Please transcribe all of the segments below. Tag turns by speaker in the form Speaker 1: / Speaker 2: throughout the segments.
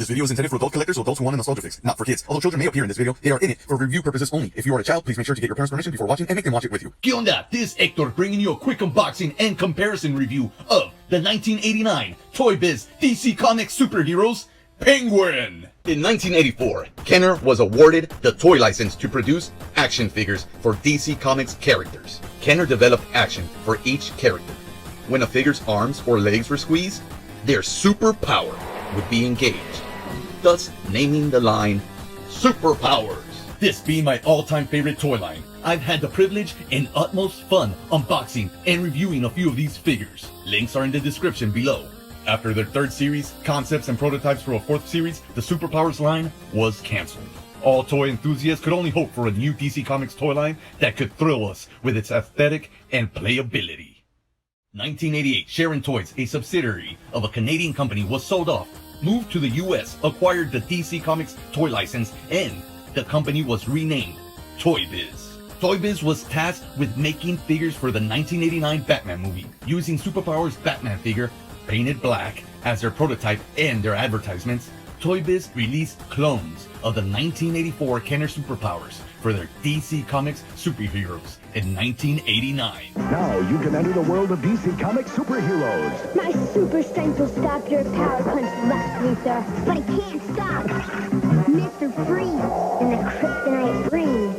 Speaker 1: This video is intended for adult collectors or adults who want a nostalgia fix, not for kids. Although children may appear in this video, they are in it for review purposes only. If you are a child, please make sure to get your parents' permission before watching and make them watch it with you.
Speaker 2: ¿Qué onda? This is Hector bringing you a quick unboxing and comparison review of the 1989 ToyBiz DC Comics superheroes, Penguin. In 1984, Kenner was awarded the toy license to produce action figures for DC Comics characters. Kenner developed action for each character. When a figure's arms or legs were squeezed, their superpower would be engaged, thus naming the line Superpowers. This being my all-time favorite toy line, I've had the privilege and utmost fun unboxing and reviewing a few of these figures. Links are in the description below. After their third series, concepts and prototypes for a fourth series, the Superpowers line was cancelled. All toy enthusiasts could only hope for a new DC Comics toy line that could thrill us with its aesthetic and playability. 1988, Sharon Toys, a subsidiary of a Canadian company, was sold off, moved to the US, acquired the DC Comics toy license, and the company was renamed ToyBiz. ToyBiz was tasked with making figures for the 1989 Batman movie, using Superpowers Batman figure painted black as their prototype and their advertisements. ToyBiz released clones of the 1984 Kenner Superpowers for their DC Comics superheroes in 1989.
Speaker 3: Now you can enter the world of DC Comics superheroes.
Speaker 4: My super strength will stop your power punch left, Luthor. But it can't stop Mr. Freeze and the kryptonite ring.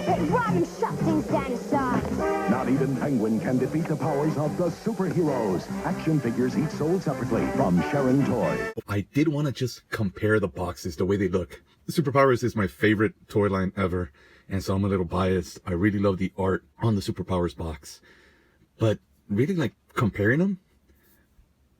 Speaker 4: But Robin shut things down aside.
Speaker 3: Not even Penguin can defeat the powers of the superheroes. Action figures each sold separately from Sharon Toy.
Speaker 5: I did want to just compare the boxes, the way they look. The Superpowers is my favorite toy line ever, and so I'm a little biased. I really love the art on the Superpowers box. But really, like, comparing them,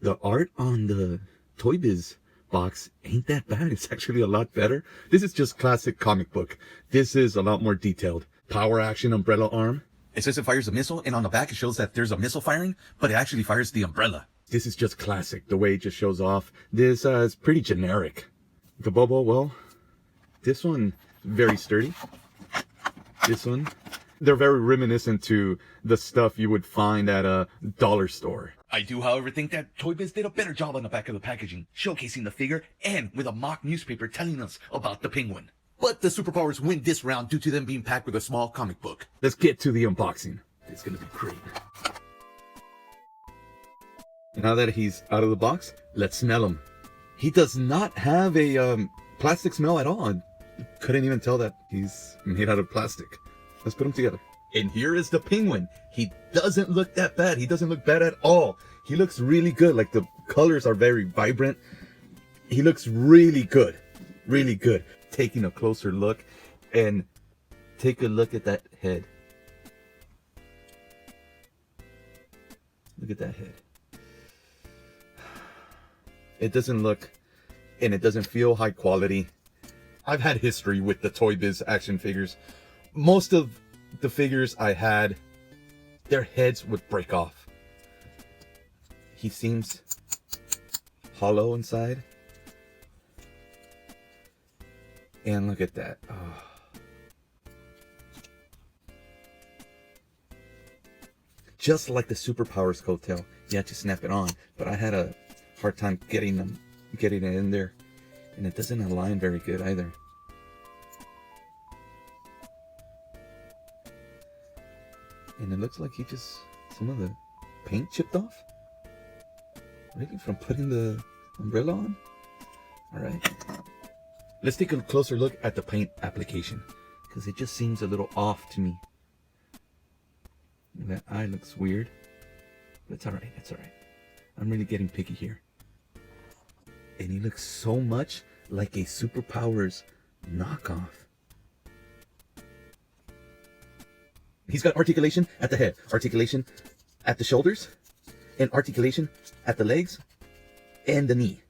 Speaker 5: the art on the ToyBiz box ain't that bad. It's actually a lot better. This is just classic comic book. This is a lot more detailed. Power action umbrella arm.
Speaker 1: It says it fires a missile, and on the back it shows that there's a missile firing, but it actually fires the umbrella.
Speaker 5: This is just classic, the way it just shows off. This is pretty generic. The bubble, well, this one, very sturdy. This one, they're very reminiscent to the stuff you would find at a dollar store.
Speaker 2: I do, however, think that ToyBiz did a better job on the back of the packaging, showcasing the figure and with a mock newspaper telling us about the Penguin.
Speaker 1: But the Superpowers win this round due to them being packed with a small comic book.
Speaker 5: Let's get to the unboxing. It's gonna be great. Now that he's out of the box, let's smell him. He does not have a plastic smell at all. I couldn't even tell that he's made out of plastic. Let's put them together. And here is the Penguin. He doesn't look that bad. He doesn't look bad at all. He looks really good. Like, the colors are very vibrant. He looks really good. Really good. Taking a closer look, and take a look at that head. Look at that head. It doesn't look, and it doesn't feel high quality. I've had history with the ToyBiz action figures. Most of the figures I had, their heads would break off. He seems hollow inside. And look at that. Oh. Just like the Superpowers coattail, you had to snap it on, but I had a hard time getting it in there, and it doesn't align very good either. And it looks like he just, some of the paint chipped off. Really, from putting the umbrella on? Alright. Let's take a closer look at the paint application, because it just seems a little off to me. That eye looks weird, but it's alright, it's alright. I'm really getting picky here. And he looks so much like a Superpowers knockoff. He's got articulation at the head, articulation at the shoulders, and articulation at the legs and the knee.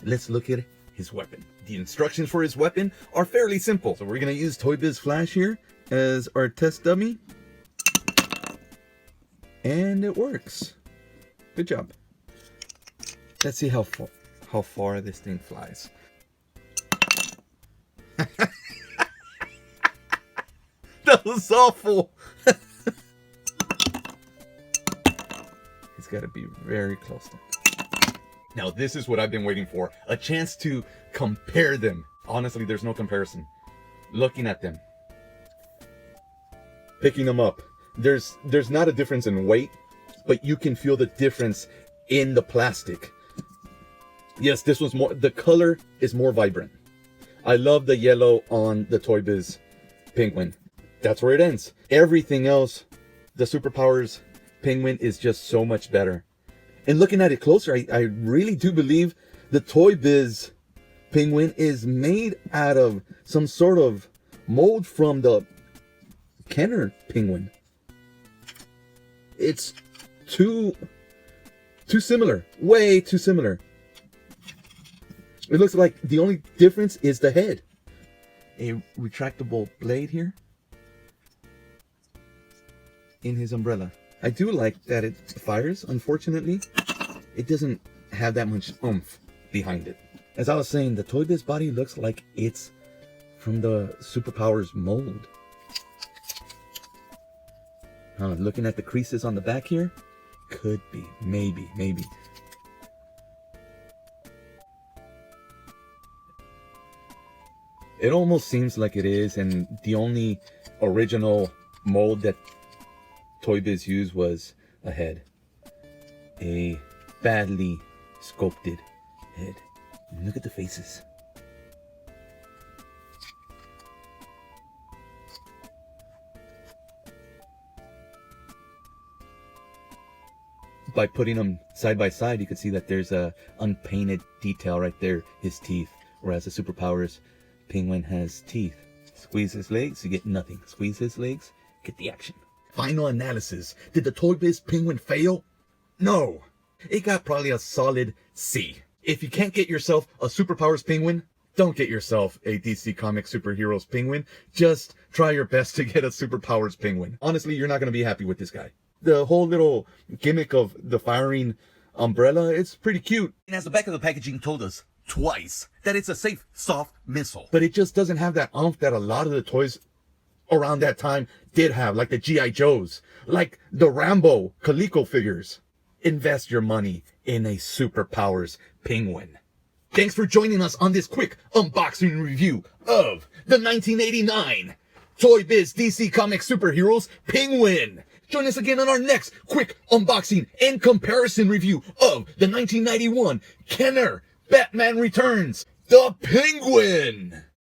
Speaker 5: Let's look at his weapon. The instructions for his weapon are fairly simple. So we're going to use ToyBiz Flash here as our test dummy. And it works. Good job. Let's see how far this thing flies. That was awful. It's got to be very close to. Now this is what I've been waiting for. A chance to compare them. Honestly, there's no comparison. Looking at them. Picking them up. There's not a difference in weight, but you can feel the difference in the plastic. Yes, this one's more, the color is more vibrant. I love the yellow on the ToyBiz penguin. That's where it ends. Everything else, the Superpowers penguin is just so much better. And looking at it closer, I really do believe the ToyBiz penguin is made out of some sort of mold from the Kenner penguin. It's too similar, way too similar. It looks like the only difference is the head. A retractable blade here in his umbrella. I do like that it fires. Unfortunately, it doesn't have that much oomph behind it. As I was saying, the ToyBiz body looks like it's from the Superpowers mold. Looking at the creases on the back here, could be, maybe. It almost seems like it is, and the only original mold that ToyBiz used was a head. A badly sculpted head. And look at the faces. By putting them side by side, you can see that there's a unpainted detail right there, his teeth. Whereas the Superpowers penguin has teeth. Squeeze his legs, you get nothing. Squeeze his legs, get the action. Final analysis. Did the ToyBiz penguin fail? No. It got probably a solid C. If you can't get yourself a Superpowers penguin, don't get yourself a DC Comics Superheroes penguin. Just try your best to get a Superpowers penguin. Honestly, you're not going to be happy with this guy. The whole little gimmick of the firing umbrella, it's pretty cute.
Speaker 2: And as the back of the packaging told us twice, that it's a safe, soft missile.
Speaker 5: But it just doesn't have that oomph that a lot of the toys around that time did have, like the G.I. Joes, like the Rambo Coleco figures. Invest your money in a Superpowers penguin. Thanks for joining us on this quick unboxing review of the 1989 ToyBiz DC Comics Superheroes Penguin. Join us again on our next quick unboxing and comparison review of the 1991 Kenner Batman Returns, the Penguin.